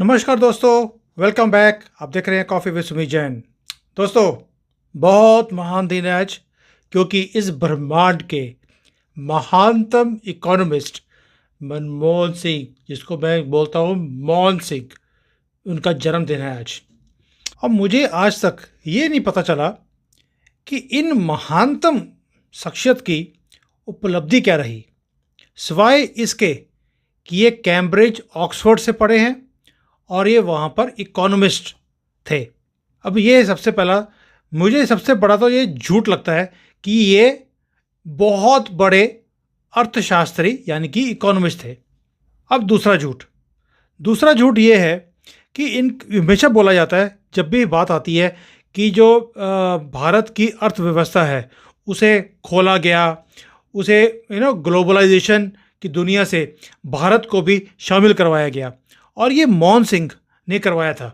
नमस्कार दोस्तों, welcome back. आप देख रहे हैं कॉफ़ी विद सुमित जैन। दोस्तों, बहुत महान दिन है आज, क्योंकि इस ब्रह्मांड के महानतम इकोनॉमिस्ट मनमोहन सिंह, जिसको मैं बोलता हूँ मौन सिंह, उनका जन्मदिन है आज। और मुझे आज तक ये नहीं पता चला कि इन महानतम शख्सियत की उपलब्धि क्या रही, सिवाय इसके कि ये कैम्ब्रिज ऑक्सफोर्ड से पढ़े हैं और ये वहाँ पर इकोनॉमिस्ट थे। अब ये मुझे सबसे बड़ा तो ये झूठ लगता है कि ये बहुत बड़े अर्थशास्त्री यानी कि इकोनॉमिस्ट थे। अब दूसरा झूठ ये है कि हमेशा बोला जाता है, जब भी बात आती है कि जो भारत की अर्थव्यवस्था है उसे खोला गया, उसे ग्लोबलाइजेशन की दुनिया से भारत को भी शामिल करवाया गया, और ये मौन सिंह ने करवाया था।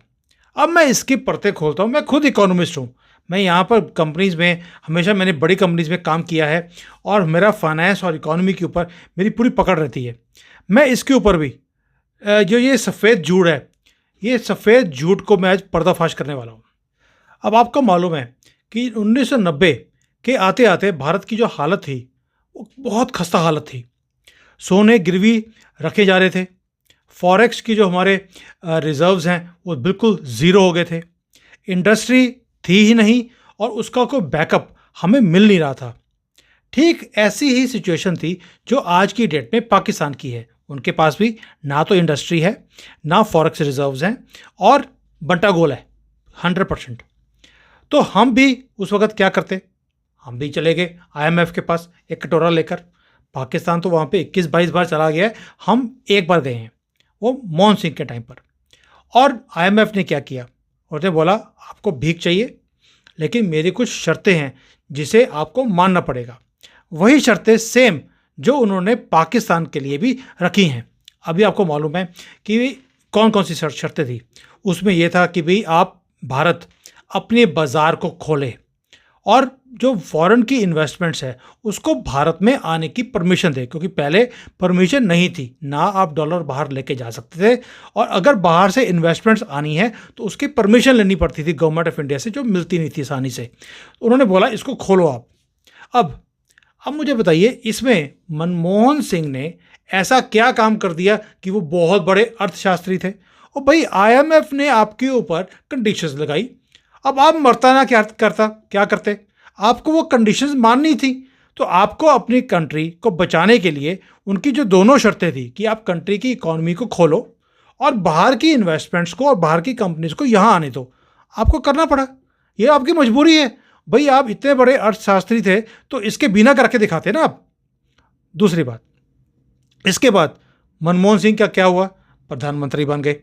अब मैं इसकी परतें खोलता हूँ। मैं खुद इकोनॉमिस्ट हूँ। मैं यहाँ पर कंपनीज़ में हमेशा मैंने बड़ी कंपनीज़ में काम किया है और मेरा फाइनेंस और इकोनॉमी के ऊपर मेरी पूरी पकड़ रहती है। मैं इसके ऊपर भी जो ये सफ़ेद झूठ है, ये सफ़ेद झूठ को मैं आज पर्दाफाश करने वाला हूँ। अब आपको मालूम है कि 1990 के आते आते भारत की जो हालत थी वो बहुत खस्ता हालत थी। सोने गिरवी रखे जा रहे थे, फॉरेक्स की जो हमारे रिजर्व्स हैं वो बिल्कुल ज़ीरो हो गए थे, इंडस्ट्री थी ही नहीं और उसका कोई बैकअप हमें मिल नहीं रहा था। ठीक ऐसी ही सिचुएशन थी जो आज की डेट में पाकिस्तान की है। उनके पास भी ना तो इंडस्ट्री है, ना फॉरेक्स रिजर्व्स हैं, और बंटा गोल है 100%। तो हम भी उस वक़्त क्या करते, हम भी चले गए IMF के पास एक कटोरा लेकर। पाकिस्तान तो वहाँ पे 21-22 बार चला गया है, हम एक बार गए हैं, वो मौन सिंह के टाइम पर। और IMF ने क्या किया, उन्होंने बोला आपको भीख चाहिए, लेकिन मेरी कुछ शर्तें हैं जिसे आपको मानना पड़ेगा। वही शर्तें सेम जो उन्होंने पाकिस्तान के लिए भी रखी हैं। अभी आपको मालूम है कि कौन कौन सी शर्तें थी। उसमें यह था कि भाई आप भारत अपने बाज़ार को खोले और जो फॉरेन की इन्वेस्टमेंट्स है उसको भारत में आने की परमिशन दे, क्योंकि पहले परमिशन नहीं थी, ना आप डॉलर बाहर लेके जा सकते थे, और अगर बाहर से इन्वेस्टमेंट्स आनी है तो उसकी परमिशन लेनी पड़ती थी गवर्नमेंट ऑफ इंडिया से, जो मिलती नहीं थी आसानी से। उन्होंने बोला इसको खोलो आप। अब मुझे बताइए, इसमें मनमोहन सिंह ने ऐसा क्या काम कर दिया कि वो बहुत बड़े अर्थशास्त्री थे? और भाई IMF ने आपके ऊपर कंडीशंस लगाई। अब आप मरता ना क्या करते, आपको वो कंडीशंस माननी थी। तो आपको अपनी कंट्री को बचाने के लिए उनकी जो दोनों शर्तें थी कि आप कंट्री की इकोनॉमी को खोलो और बाहर की इन्वेस्टमेंट्स को और बाहर की कंपनीज को यहाँ आने दो, आपको करना पड़ा। ये आपकी मजबूरी है भाई, आप इतने बड़े अर्थशास्त्री थे तो इसके बिना करके दिखाते ना आप। दूसरी बात, इसके बाद मनमोहन सिंह का क्या हुआ, प्रधानमंत्री बन गए।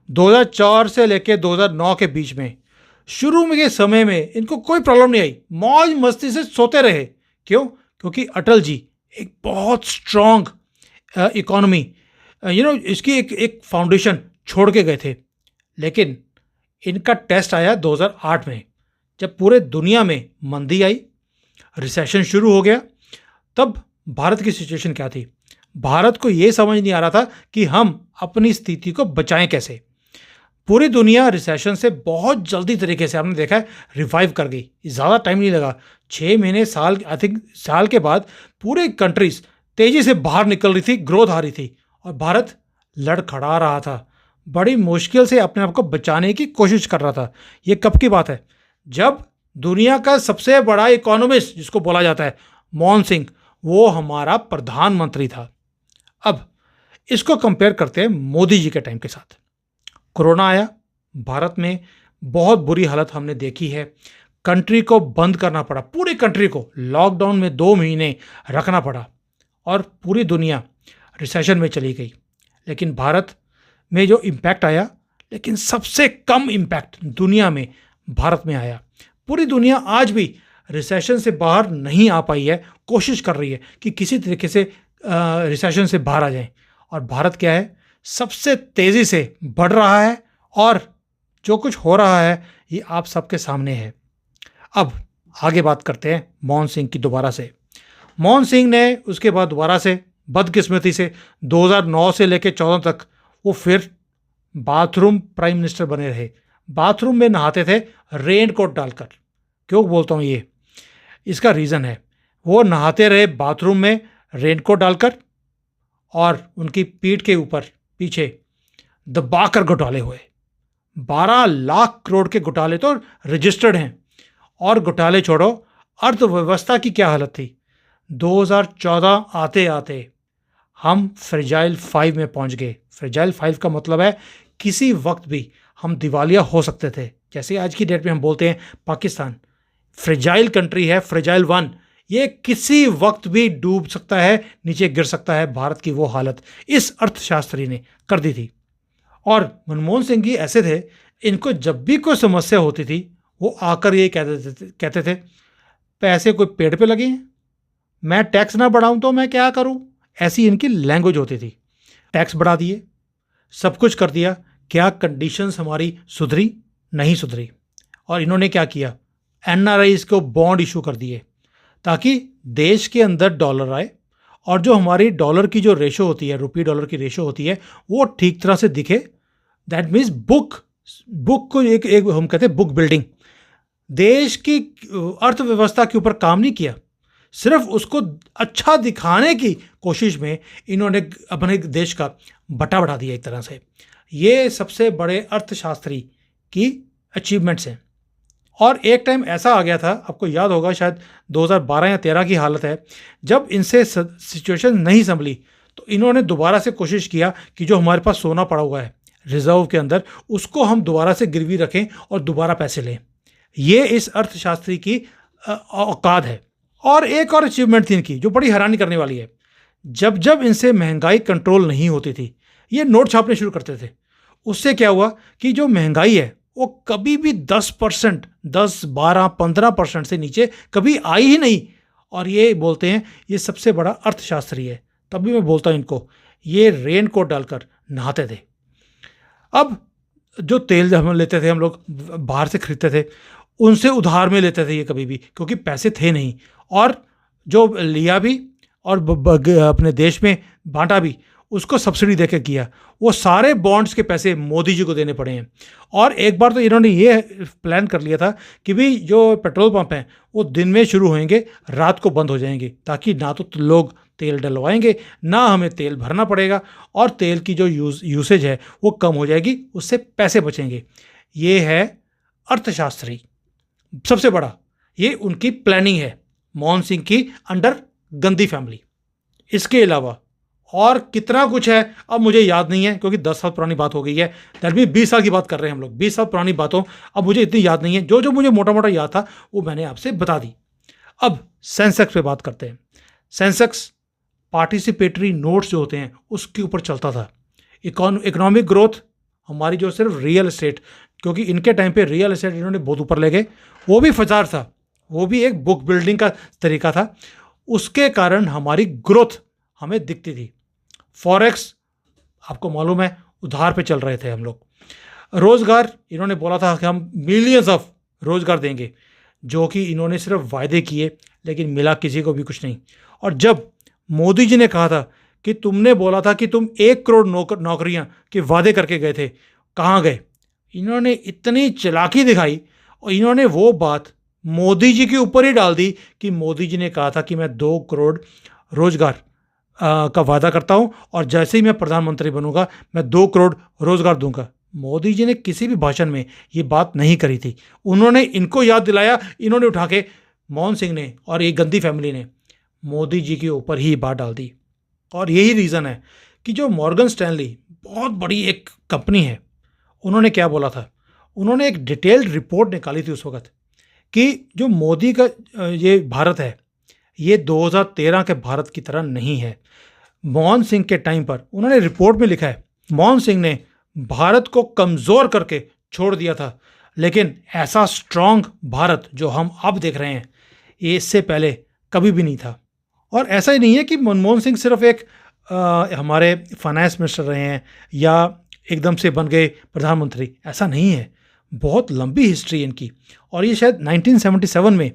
2004 से लेकर 2009 के बीच में, शुरू में के समय में इनको कोई प्रॉब्लम नहीं आई, मौज मस्ती से सोते रहे। क्यों? क्योंकि अटल जी एक बहुत स्ट्रॉन्ग इकोनॉमी इसकी एक फाउंडेशन छोड़ के गए थे। लेकिन इनका टेस्ट आया 2008 में, जब पूरे दुनिया में मंदी आई, रिसेशन शुरू हो गया। तब भारत की सिचुएशन क्या थी? भारत को ये समझ नहीं आ रहा था कि हम अपनी स्थिति को बचाएं कैसे। पूरी दुनिया रिसेशन से बहुत जल्दी तरीके से, आपने देखा है, रिवाइव कर गई। ज़्यादा टाइम नहीं लगा, 6 महीने साल के बाद पूरे कंट्रीज तेज़ी से बाहर निकल रही थी, ग्रोथ आ रही थी, और भारत लड़खड़ा रहा था, बड़ी मुश्किल से अपने आप को बचाने की कोशिश कर रहा था। ये कब की बात है? जब दुनिया का सबसे बड़ा इकोनॉमिस्ट, जिसको बोला जाता है मौन सिंह, वो हमारा प्रधानमंत्री था। अब इसको कंपेयर करते हैं मोदी जी के टाइम के साथ। कोरोना आया, भारत में बहुत बुरी हालत हमने देखी है। कंट्री को बंद करना पड़ा, पूरी कंट्री को लॉकडाउन में 2 महीने रखना पड़ा, और पूरी दुनिया रिसेशन में चली गई। लेकिन भारत में जो इम्पैक्ट आया, लेकिन सबसे कम इम्पैक्ट दुनिया में भारत में आया। पूरी दुनिया आज भी रिसेशन से बाहर नहीं आ पाई है, कोशिश कर रही है कि किसी तरीके से रिसेशन से बाहर आ जाए, और भारत क्या है, सबसे तेज़ी से बढ़ रहा है, और जो कुछ हो रहा है ये आप सबके सामने है। अब आगे बात करते हैं मौन सिंह की दोबारा से। मौन सिंह ने उसके बाद दोबारा से बदकिस्मती से 2009 से लेकर 14 तक वो फिर बाथरूम प्राइम मिनिस्टर बने रहे, बाथरूम में नहाते थे रेन कोट डालकर। क्यों बोलता हूँ ये, इसका रीज़न है, वो नहाते रहे बाथरूम में रेन कोट डालकर और उनकी पीठ के ऊपर पीछे दबाकर घोटाले हुए। 12 लाख करोड़ के घोटाले तो रजिस्टर्ड हैं। और घोटाले छोड़ो, अर्थव्यवस्था की क्या हालत थी। 2014 आते आते हम फ्रेजाइल 5 में पहुंच गए। फ्रेजाइल 5 का मतलब है किसी वक्त भी हम दिवालिया हो सकते थे। जैसे आज की डेट में हम बोलते हैं पाकिस्तान फ्रेजाइल कंट्री है, फ्रेजाइल 1, ये किसी वक्त भी डूब सकता है, नीचे गिर सकता है। भारत की वो हालत इस अर्थशास्त्री ने कर दी थी। और मनमोहन सिंह जी ऐसे थे, इनको जब भी कोई समस्या होती थी वो आकर ये कहते थे पैसे कोई पेड़ पे लगे हैं, मैं टैक्स ना बढ़ाऊं तो मैं क्या करूं। ऐसी इनकी लैंग्वेज होती थी। टैक्स बढ़ा दिए, सब कुछ कर दिया, क्या कंडीशंस हमारी सुधरी? नहीं सुधरी। और इन्होंने क्या किया, एनआरआईज को बॉन्ड इशू कर दिए ताकि देश के अंदर डॉलर आए और जो हमारी डॉलर की जो रेशो होती है, रुपये डॉलर की रेशो होती है, वो ठीक तरह से दिखे। दैट मीन्स बुक को एक हम कहते हैं बुक बिल्डिंग। देश की अर्थव्यवस्था के ऊपर काम नहीं किया, सिर्फ उसको अच्छा दिखाने की कोशिश में इन्होंने अपने देश का बटा बढ़ा दिया एक तरह से। ये सबसे बड़े अर्थशास्त्री की अचीवमेंट्स हैं। और एक टाइम ऐसा आ गया था, आपको याद होगा शायद 2012 या 13 की हालत है, जब इनसे सिचुएशन नहीं संभली तो इन्होंने दोबारा से कोशिश किया कि जो हमारे पास सोना पड़ा हुआ है रिजर्व के अंदर, उसको हम दोबारा से गिरवी रखें और दोबारा पैसे लें। ये इस अर्थशास्त्री की औकात है। और एक और अचीवमेंट थी इनकी जो बड़ी हैरानी करने वाली है। जब जब इनसे महंगाई कंट्रोल नहीं होती थी, ये नोट छापने शुरू करते थे। उससे क्या हुआ कि जो महंगाई है वो कभी भी 10%, 10, 12, 15% से नीचे कभी आई ही नहीं। और ये बोलते हैं ये सबसे बड़ा अर्थशास्त्री है। तभी मैं बोलता हूँ इनको, ये रेन कोट डालकर नहाते थे। अब जो तेल हम लेते थे, हम लोग बाहर से खरीदते थे, उनसे उधार में लेते थे ये कभी भी, क्योंकि पैसे थे नहीं। और जो लिया भी और अपने देश में बांटा भी, उसको सब्सिडी देकर किया। वो सारे बॉन्ड्स के पैसे मोदी जी को देने पड़े हैं। और एक बार तो इन्होंने ये प्लान कर लिया था कि भी जो पेट्रोल पंप हैं वो दिन में शुरू होंगे, रात को बंद हो जाएंगे, ताकि ना तो लोग तेल डलवाएंगे, ना हमें तेल भरना पड़ेगा, और तेल की जो यूसेज है वो कम हो जाएगी, उससे पैसे बचेंगे। ये है अर्थशास्त्री सबसे बड़ा, ये उनकी प्लानिंग है मोहन सिंह की अंडर गांधी फैमिली। इसके अलावा और कितना कुछ है अब मुझे याद नहीं है, क्योंकि 10 साल पुरानी बात हो गई है। दैट मीन 20 साल की बात कर रहे हैं हम लोग, 20 साल पुरानी बातों अब मुझे इतनी याद नहीं है। जो जो मुझे मोटा मोटा याद था वो मैंने आपसे बता दी। अब सेंसेक्स पे बात करते हैं। सेंसेक्स पार्टिसिपेटरी नोट्स जो होते हैं उसके ऊपर चलता था। इकोनॉमिक ग्रोथ हमारी जो सिर्फ रियल एस्टेट, क्योंकि इनके टाइम पे रियल एस्टेट इन्होंने बहुत ऊपर ले गए, वो भी फजार था, वो भी एक बुक बिल्डिंग का तरीका था। उसके कारण हमारी ग्रोथ हमें दिखती थी। फॉरेक्स आपको मालूम है उधार पे चल रहे थे हम लोग। रोज़गार इन्होंने बोला था कि हम मिलियंस ऑफ रोज़गार देंगे, जो कि इन्होंने सिर्फ वायदे किए, लेकिन मिला किसी को भी कुछ नहीं। और जब मोदी जी ने कहा था कि तुमने बोला था कि तुम 1 करोड़ नौकरियां के वादे करके गए थे, कहाँ गए? इन्होंने इतनी चालाकी दिखाई और इन्होंने वो बात मोदी जी के ऊपर ही डाल दी कि मोदी जी ने कहा था कि मैं 2 करोड़ रोज़गार का वादा करता हूं और जैसे ही मैं प्रधानमंत्री बनूंगा मैं 2 करोड़ रोज़गार दूंगा। मोदी जी ने किसी भी भाषण में ये बात नहीं करी थी। उन्होंने इनको याद दिलाया, इन्होंने उठा के मोहन सिंह ने और ये गांधी फैमिली ने मोदी जी के ऊपर ही बात डाल दी। और यही रीज़न है कि जो मॉर्गन स्टैनली बहुत बड़ी एक कंपनी है, उन्होंने क्या बोला था, उन्होंने एक डिटेल्ड रिपोर्ट निकाली थी उस वक्त कि जो मोदी का ये भारत है ये 2013 के भारत की तरह नहीं है। मोहन सिंह के टाइम पर उन्होंने रिपोर्ट में लिखा है मोहन सिंह ने भारत को कमज़ोर करके छोड़ दिया था, लेकिन ऐसा स्ट्रांग भारत जो हम अब देख रहे हैं ये इससे पहले कभी भी नहीं था। और ऐसा ही नहीं है कि मनमोहन सिंह सिर्फ एक हमारे फाइनेंस मिनिस्टर रहे हैं या एकदम से बन गए प्रधानमंत्री, ऐसा नहीं है। बहुत लंबी हिस्ट्री है इनकी। और ये शायद 1977 में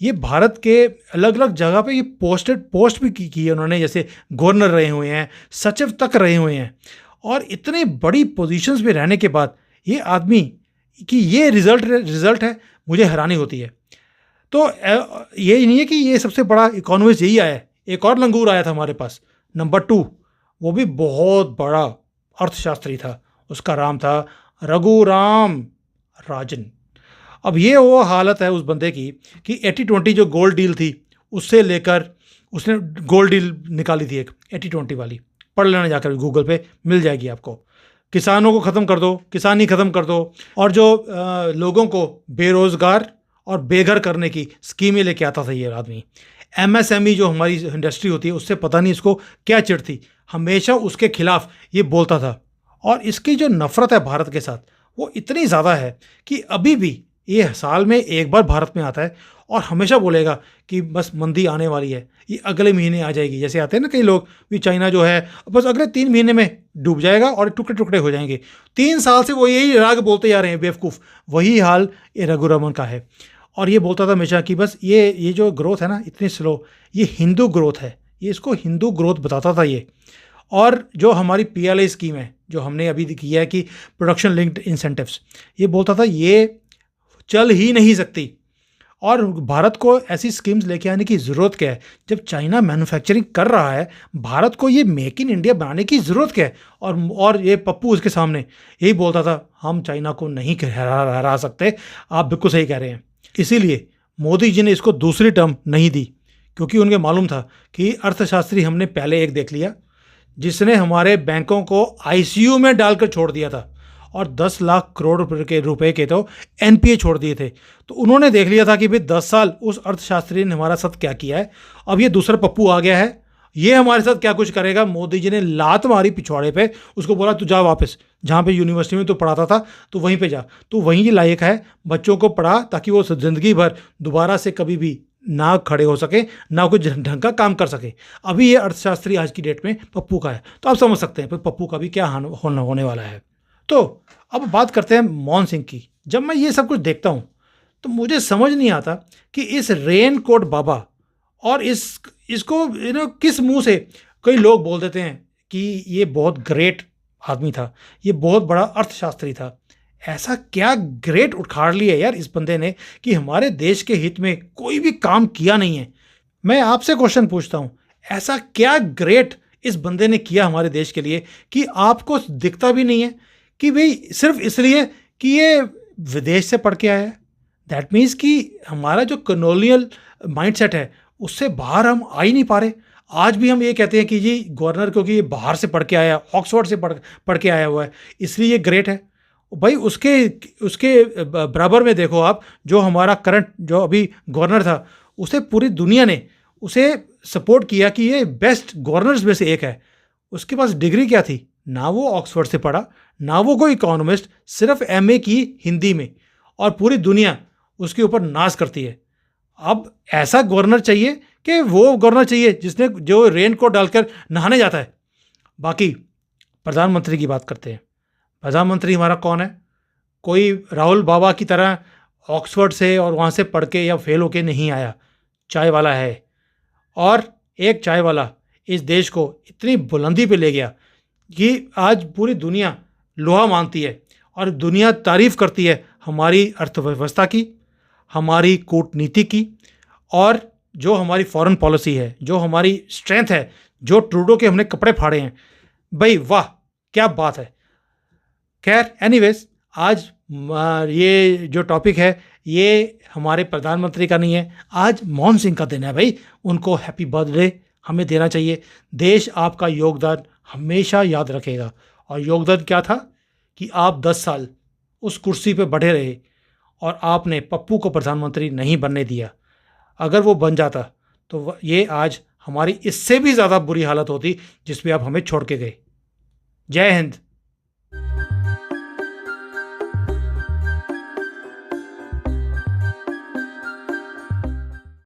ये भारत के अलग अलग जगह पे ये पोस्ट भी की है उन्होंने, जैसे गवर्नर रहे हुए हैं, सचिव तक रहे हुए हैं। और इतनी बड़ी पोजीशंस पे रहने के बाद ये आदमी कि ये रिजल्ट है, मुझे हैरानी होती है। तो ये नहीं है कि ये सबसे बड़ा इकोनॉमिस्ट यही आया है, एक और लंगूर आया था हमारे पास, नंबर 2, वो भी बहुत बड़ा अर्थशास्त्री था, उसका नाम था रघुराम राजन। अब ये वो हालत है उस बंदे की कि 80-20 जो गोल्ड डील थी उससे लेकर उसने गोल्ड डील निकाली थी एक 80-20 वाली, पढ़ लेना जाकर, गूगल पे मिल जाएगी आपको। किसानों को ख़त्म कर दो, किसानी ख़त्म कर दो, और जो लोगों को बेरोज़गार और बेघर करने की स्कीमें लेके आता था ये आदमी। एमएसएमई जो हमारी इंडस्ट्री होती है उससे पता नहीं इसको क्या चिढ़ थी, हमेशा उसके खिलाफ ये बोलता था। और इसकी जो नफ़रत है भारत के साथ वो इतनी ज़्यादा है कि अभी भी ये साल में एक बार भारत में आता है और हमेशा बोलेगा कि बस मंदी आने वाली है, ये अगले महीने आ जाएगी। जैसे आते हैं ना कई लोग भी, चाइना जो है बस अगले 3 महीने में डूब जाएगा और टुकड़े टुकड़े हो जाएंगे। 3 साल से वो यही राग बोलते जा रहे हैं, बेवकूफ़। वही हाल ये रघुरमन का है। और ये बोलता था हमेशा कि बस ये जो ग्रोथ है ना इतनी स्लो, ये हिंदू ग्रोथ है, ये इसको हिंदू ग्रोथ बताता था ये। और जो हमारी पीएलआई स्कीम है जो हमने अभी किया है कि प्रोडक्शन लिंक्ड इंसेंटिव्स, ये बोलता था ये चल ही नहीं सकती। और भारत को ऐसी स्कीम्स लेके आने की ज़रूरत क्या है जब चाइना मैन्युफैक्चरिंग कर रहा है, भारत को ये मेक इन इंडिया बनाने की ज़रूरत क्या है। और ये पप्पू उसके सामने यही बोलता था, हम चाइना को नहीं हरा सकते। आप बिल्कुल सही कह रहे हैं। इसीलिए मोदी जी ने इसको दूसरी टर्म नहीं दी, क्योंकि उनके मालूम था कि अर्थशास्त्री हमने पहले एक देख लिया जिसने हमारे बैंकों को आईसीयू में डालकर छोड़ दिया था और 10 लाख करोड़ रुपए के तो एनपीए छोड़ दिए थे। तो उन्होंने देख लिया था कि भाई 10 साल उस अर्थशास्त्री ने हमारा साथ क्या किया है। अब ये दूसरा पप्पू आ गया है, ये हमारे साथ क्या कुछ करेगा। मोदी जी ने लात मारी पिछवाड़े पे, उसको बोला तू जा वापस, जहाँ पे यूनिवर्सिटी में तो पढ़ाता था तो वहीं पे जा, तो वहीं लायक है, बच्चों को पढ़ा ताकि वो ज़िंदगी भर दोबारा से कभी भी ना खड़े हो सके, ना कोई ढंग का काम कर सके। अभी ये अर्थशास्त्री आज की डेट में पप्पू का है, तो आप समझ सकते हैं पप्पू का भी क्या होने वाला है। तो अब बात करते हैं मनमोहन सिंह की। जब मैं ये सब कुछ देखता हूँ तो मुझे समझ नहीं आता कि इस रेन कोट बाबा और इसको किस मुंह से कई लोग बोल देते हैं कि ये बहुत ग्रेट आदमी था, ये बहुत बड़ा अर्थशास्त्री था। ऐसा क्या ग्रेट उखाड़ लिया यार इस बंदे ने कि हमारे देश के हित में कोई भी काम किया नहीं है। मैं आपसे क्वेश्चन पूछता हूँ, ऐसा क्या ग्रेट इस बंदे ने किया हमारे देश के लिए कि आपको दिखता भी नहीं है कि भाई सिर्फ इसलिए कि ये विदेश से पढ़ के आया है। दैट मीन्स कि हमारा जो कॉलोनियल माइंडसेट है उससे बाहर हम आ ही नहीं पा रहे। आज भी हम ये कहते हैं कि जी गवर्नर क्योंकि ये बाहर से पढ़ के आया, ऑक्सफोर्ड से पढ़ के आया हुआ है, इसलिए ये ग्रेट है। भाई उसके बराबर में देखो आप, जो हमारा करंट जो अभी गवर्नर था उसे पूरी दुनिया ने उसे सपोर्ट किया कि ये बेस्ट गवर्नर्स में से एक है। उसके पास डिग्री क्या थी, ना वो ऑक्सफोर्ड से पढ़ा, ना वो कोई इकोनॉमिस्ट, सिर्फ एमए की हिंदी में, और पूरी दुनिया उसके ऊपर नाज करती है। अब ऐसा गवर्नर चाहिए कि वो गवर्नर चाहिए जिसने जो रेन कोट डालकर नहाने जाता है। बाकी प्रधानमंत्री की बात करते हैं। प्रधानमंत्री हमारा कौन है? कोई राहुल बाबा की तरह ऑक्सफोर्ड से और वहाँ से पढ़ के या फेल होके नहीं आया, चाय वाला है। और एक चाय वाला इस देश को इतनी बुलंदी पे ले गया कि आज पूरी दुनिया लोहा मानती है और दुनिया तारीफ़ करती है हमारी अर्थव्यवस्था की, हमारी कूटनीति की, और जो हमारी फॉरेन पॉलिसी है, जो हमारी स्ट्रेंथ है, जो ट्रूडो के हमने कपड़े फाड़े हैं। भाई वाह, क्या बात है। खैर एनीवेज, आज ये जो टॉपिक है ये हमारे प्रधानमंत्री का नहीं है, आज मनमोहन सिंह का दिन है। भाई उनको हैप्पी बर्थडे हमें देना चाहिए। देश आपका योगदान हमेशा याद रखेगा। और योगदान क्या था कि आप 10 साल उस कुर्सी पे बैठे रहे और आपने पप्पू को प्रधानमंत्री नहीं बनने दिया। अगर वो बन जाता तो ये आज हमारी इससे भी ज़्यादा बुरी हालत होती जिस पे आप हमें छोड़ के गए। जय हिंद।